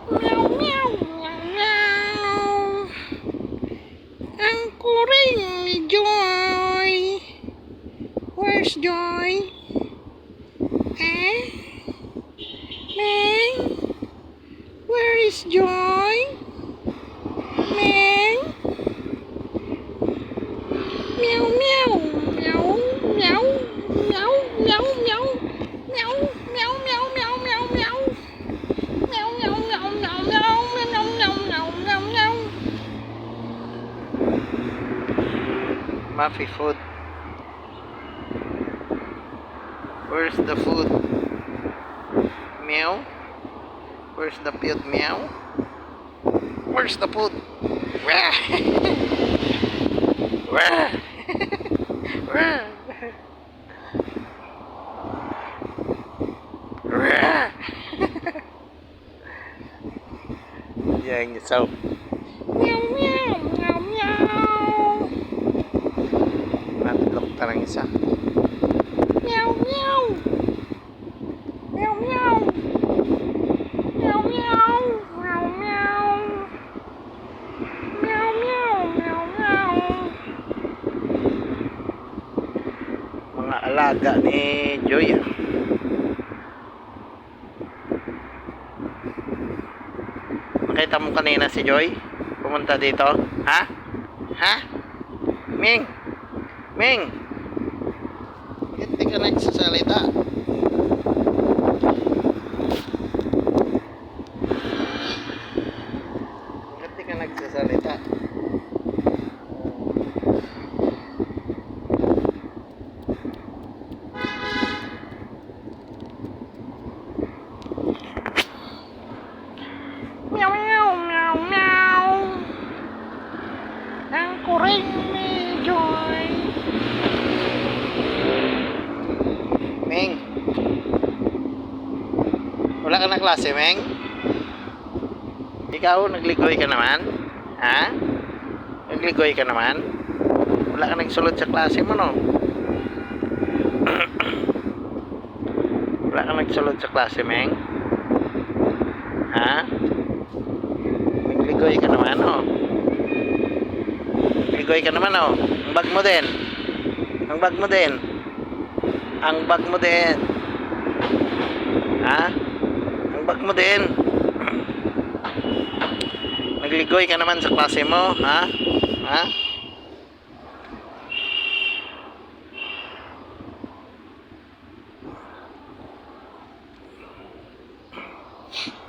Meow, meow, meow, meow. Ang kuring ni Joy. Where's Joy? Eh? Meng? Where is Joy? Meng? Meow, meow, meow, meow, meow, meow, meow, meow, meow, meow, meow, meow, meow. Meow, meow, meow, meow, meow, meow, meow, meow, meow, meow. Muffy food. Where's the food? Meow. Where's the food? Meow. Where's the food? Wah. Wah. Wah. Wah. Yan yung sound. Meow, meow, meow, meow. Natulog tarang isa. Meow, meow. Meow, meow. Meow, meow. Meow, meow. Meow, meow, meow, meow. Mga alaga ni Joy. Nakita mo kanina si Joy? Pumunta dito? Ha? Ha? Ming! Ming! Hindi ka nagsasalita. Hindi ka nagsasalita. Meow, meow, meow, meow. Ang kuring ni Joy. Ming! Wala ka na klase, Ming? Ikaw, nagligoy ka naman? Ha? Nagligoy ka naman? Wala ka nagsulod sa klase mo, no? Wala ka nagsulod sa klase, Ming? Ha? Nagligoy ka naman, no? Nagligoy ka naman, no? Ang bag mo din. Ang bag mo din. Ang bag mo din. Ha? Ang bag mo din. Nagligoy ka naman sa klase mo, ha? Ha?